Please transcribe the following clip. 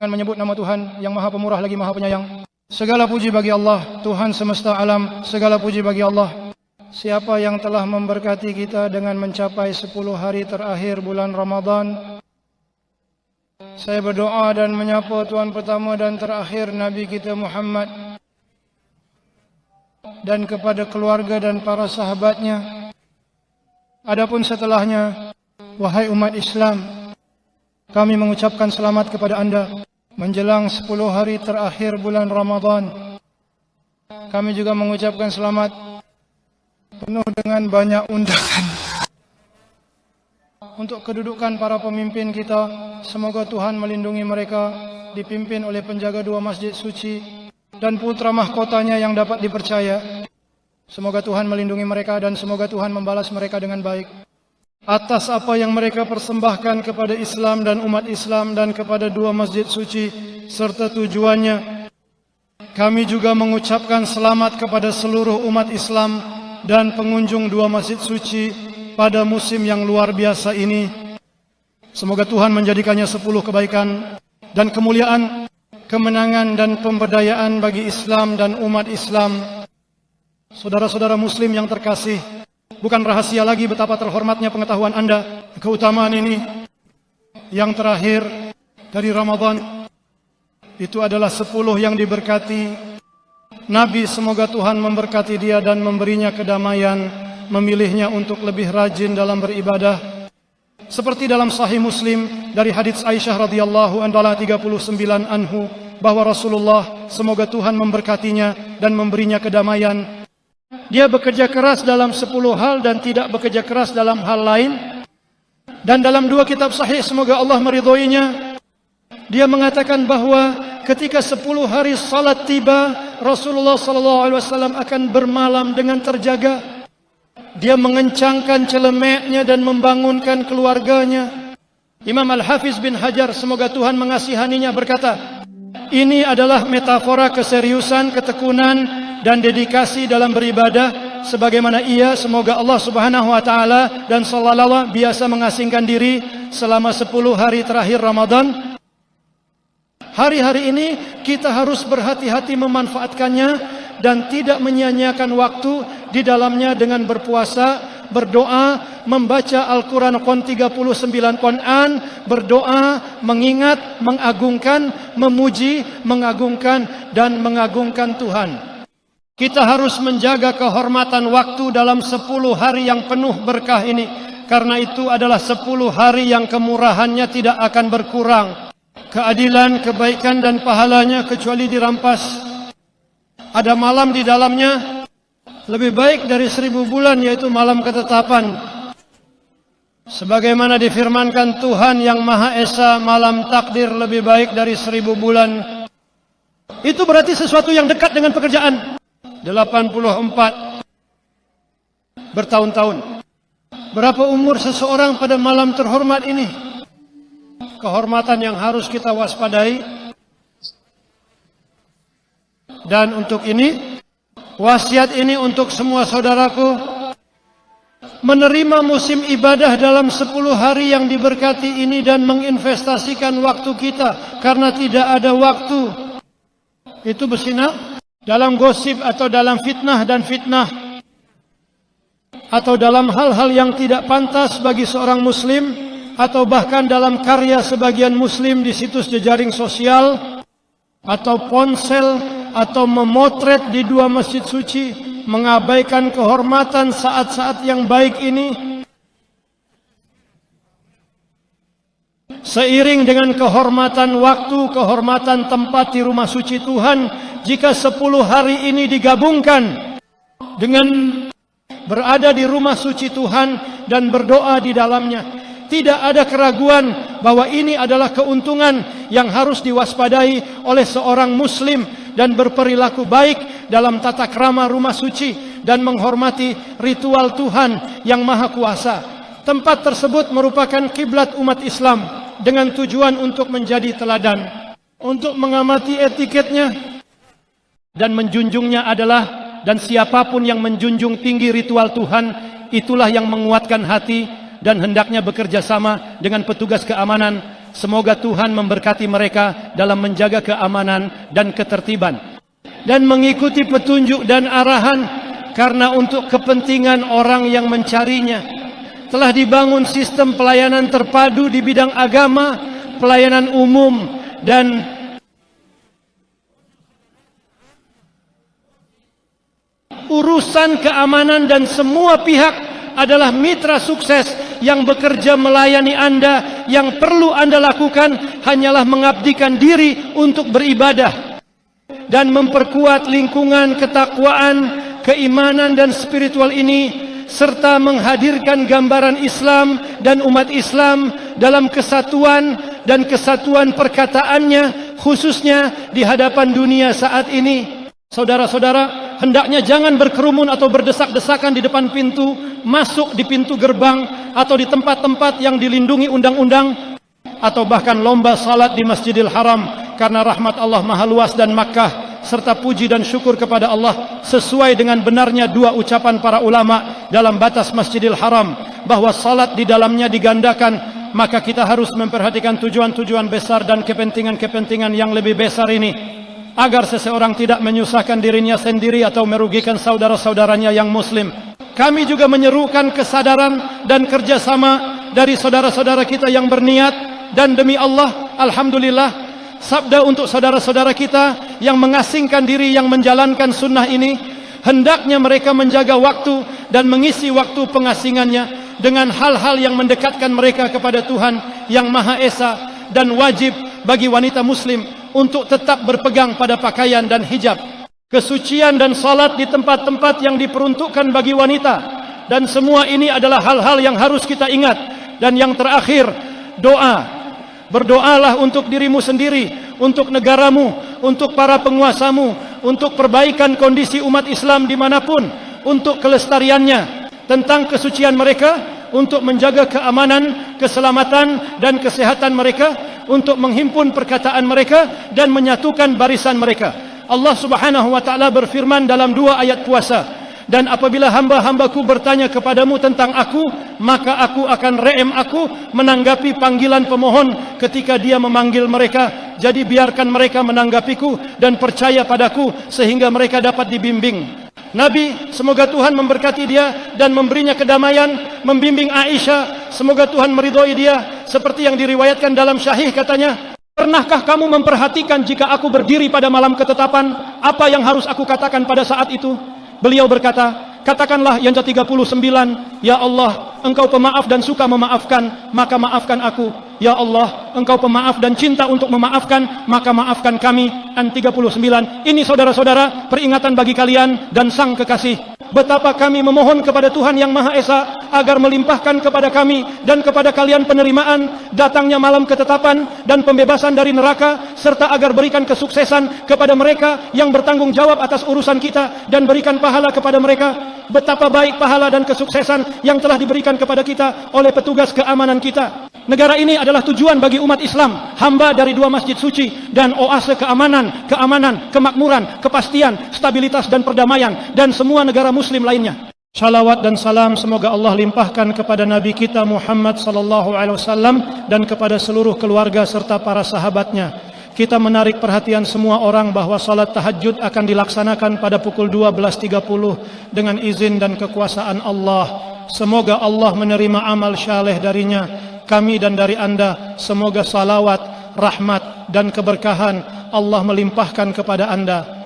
menyebut nama Tuhan yang Maha Pemurah lagi Maha Penyayang. Segala puji bagi Allah, Tuhan semesta alam. Segala puji bagi Allah, siapa yang telah memberkati kita dengan mencapai 10 hari terakhir bulan Ramadan. Saya berdoa dan menyapa Tuhan pertama dan terakhir Nabi kita Muhammad, dan kepada keluarga dan para sahabatnya. Adapun setelahnya, wahai umat Islam, kami mengucapkan selamat kepada anda menjelang 10 hari terakhir bulan Ramadan. Kami juga mengucapkan selamat penuh dengan banyak undangan untuk kedudukan para pemimpin kita. Semoga Tuhan melindungi mereka, dipimpin oleh penjaga 2 masjid suci dan putra mahkotanya yang dapat dipercaya. Semoga Tuhan melindungi mereka dan semoga Tuhan membalas mereka dengan baik atas apa yang mereka persembahkan kepada Islam dan umat Islam dan kepada 2 masjid suci serta tujuannya. Kami juga mengucapkan selamat kepada seluruh umat Islam dan pengunjung 2 masjid suci pada musim yang luar biasa ini. Semoga Tuhan menjadikannya 10 kebaikan dan kemuliaan, kemenangan dan pemberdayaan bagi Islam dan umat Islam. Saudara-saudara muslim yang terkasih, bukan rahasia lagi betapa terhormatnya pengetahuan anda keutamaan ini. Yang terakhir dari Ramadan itu adalah 10 yang diberkati. Nabi, semoga Tuhan memberkati dia dan memberinya kedamaian, memilihnya untuk lebih rajin dalam beribadah. Seperti dalam Sahih Muslim dari hadits Aisyah radhiyallahu anha 39 anhu, bahwa Rasulullah, semoga Tuhan memberkatinya dan memberinya kedamaian, dia bekerja keras dalam 10 hal dan tidak bekerja keras dalam hal lain. Dan dalam 2 kitab sahih, semoga Allah meridhoinya, dia mengatakan bahwa ketika 10 hari salat tiba, Rasulullah SAW akan bermalam dengan terjaga. Dia mengencangkan celemeknya dan membangunkan keluarganya. Imam Al-Hafiz bin Hajar, semoga Tuhan mengasihaninya, berkata, ini adalah metafora keseriusan, ketekunan dan dedikasi dalam beribadah, sebagaimana ia, semoga Allah Subhanahu wa taala dan sallallahu biasa mengasingkan diri selama 10 hari terakhir Ramadan. Hari-hari ini kita harus berhati-hati memanfaatkannya dan tidak menyia-nyiakan waktu di dalamnya dengan berpuasa, berdoa, membaca Al-Quran kon 39 konan, berdoa, mengingat, mengagungkan, memuji, mengagungkan dan mengagungkan Tuhan. Kita harus menjaga kehormatan waktu dalam 10 hari yang penuh berkah ini. Karena itu adalah 10 hari yang kemurahannya tidak akan berkurang. Keadilan, kebaikan dan pahalanya kecuali dirampas. Ada malam di dalamnya lebih baik dari 1000 bulan, yaitu malam ketetapan. Sebagaimana difirmankan Tuhan yang Maha Esa, malam takdir lebih baik dari 1000 bulan. Itu berarti sesuatu yang dekat dengan pekerjaan. 84 bertahun-tahun. Berapa umur seseorang pada malam terhormat ini? Kehormatan yang harus kita waspadai. Dan untuk ini, wasiat ini untuk semua saudaraku, menerima musim ibadah dalam 10 hari yang diberkati ini dan menginvestasikan waktu kita, karena tidak ada waktu. Itu bersinar dalam gosip atau dalam fitnah dan fitnah, atau dalam hal-hal yang tidak pantas bagi seorang muslim, atau bahkan dalam karya sebagian muslim di situs jejaring sosial, atau ponsel, atau memotret di 2 masjid suci, mengabaikan kehormatan saat-saat yang baik ini. Seiring dengan kehormatan waktu, kehormatan tempat di rumah suci Tuhan, jika 10 hari ini digabungkan dengan berada di rumah suci Tuhan dan berdoa di dalamnya, tidak ada keraguan bahwa ini adalah keuntungan yang harus diwaspadai oleh seorang muslim dan berperilaku baik dalam tata krama rumah suci dan menghormati ritual Tuhan yang Maha Kuasa. Tempat tersebut merupakan kiblat umat Islam dengan tujuan untuk menjadi teladan, untuk mengamati etiketnya dan menjunjungnya adalah, dan siapapun yang menjunjung tinggi ritual Tuhan, itulah yang menguatkan hati dan hendaknya bekerja sama dengan petugas keamanan Semoga Tuhan memberkati mereka dalam menjaga keamanan dan ketertiban dan mengikuti petunjuk dan arahan, karena untuk kepentingan orang yang mencarinya telah dibangun sistem pelayanan terpadu di bidang agama, pelayanan umum, dan urusan keamanan, dan semua pihak adalah mitra sukses yang bekerja melayani Anda. Yang perlu Anda lakukan hanyalah mengabdikan diri untuk beribadah dan memperkuat lingkungan ketakwaan, keimanan dan spiritual ini, serta menghadirkan gambaran Islam dan umat Islam dalam kesatuan dan kesatuan perkataannya, khususnya di hadapan dunia saat ini. Saudara-saudara, hendaknya jangan berkerumun atau berdesak-desakan di depan pintu masuk, di pintu gerbang, atau di tempat-tempat yang dilindungi undang-undang, atau bahkan lomba salat di Masjidil Haram, karena rahmat Allah maha luas dan Makkah, serta puji dan syukur kepada Allah sesuai dengan benarnya dua ucapan para ulama dalam batas Masjidil Haram, bahwa salat di dalamnya digandakan. Maka kita harus memperhatikan tujuan-tujuan besar dan kepentingan-kepentingan yang lebih besar ini, agar seseorang tidak menyusahkan dirinya sendiri atau merugikan saudara-saudaranya yang muslim. Kami juga menyerukan kesadaran dan kerjasama dari saudara-saudara kita yang berniat, dan demi Allah, alhamdulillah, sabda untuk saudara-saudara kita yang mengasingkan diri, yang menjalankan sunnah ini, hendaknya mereka menjaga waktu dan mengisi waktu pengasingannya dengan hal-hal yang mendekatkan mereka kepada Tuhan yang Maha Esa. Dan wajib bagi wanita muslim untuk tetap berpegang pada pakaian dan hijab, kesucian dan salat di tempat-tempat yang diperuntukkan bagi wanita. Dan semua ini adalah hal-hal yang harus kita ingat. Dan yang terakhir, doa. Berdoalah untuk dirimu sendiri, untuk negaramu, untuk para penguasamu, untuk perbaikan kondisi umat Islam dimanapun, untuk kelestariannya, tentang kesucian mereka, untuk menjaga keamanan, keselamatan dan kesehatan mereka, untuk menghimpun perkataan mereka dan menyatukan barisan mereka. Allah Subhanahu wa taala berfirman dalam 2 ayat puasa, dan apabila hamba-hambaku bertanya kepadamu tentang aku, maka aku akan re'em aku menanggapi panggilan pemohon ketika dia memanggil mereka. Jadi biarkan mereka menanggapiku dan percaya padaku sehingga mereka dapat dibimbing. Nabi, semoga Tuhan memberkati dia dan memberinya kedamaian, membimbing Aisyah, semoga Tuhan meridhoi dia, seperti yang diriwayatkan dalam Syahih, katanya, pernahkah kamu memperhatikan jika aku berdiri pada malam ketetapan, apa yang harus aku katakan pada saat itu? Beliau berkata, katakanlah yang ke-39, ya Allah, Engkau pemaaf dan suka memaafkan, maka maafkan aku. Ya Allah, Engkau pemaaf dan cinta untuk memaafkan, maka maafkan kami. An 39. Ini saudara-saudara, peringatan bagi kalian dan sang kekasih, betapa kami memohon kepada Tuhan yang Maha Esa agar melimpahkan kepada kami dan kepada kalian penerimaan datangnya malam ketetapan dan pembebasan dari neraka, serta agar berikan kesuksesan kepada mereka yang bertanggung jawab atas urusan kita, dan berikan pahala kepada mereka. Betapa baik pahala dan kesuksesan yang telah diberikan kepada kita oleh petugas keamanan kita. Negara ini adalah tujuan bagi umat Islam, hamba dari 2 masjid suci, dan oase keamanan, kemakmuran, kepastian, stabilitas dan perdamaian, dan semua negara muslim lainnya. Salawat dan salam semoga Allah limpahkan kepada Nabi kita Muhammad sallallahu alaihi wasallam dan kepada seluruh keluarga serta para sahabatnya. Kita menarik perhatian semua orang bahwa salat tahajud akan dilaksanakan pada pukul 12.30 dengan izin dan kekuasaan Allah. Semoga Allah menerima amal syaleh darinya, kami dan dari Anda. Semoga salawat, rahmat dan keberkahan Allah melimpahkan kepada Anda.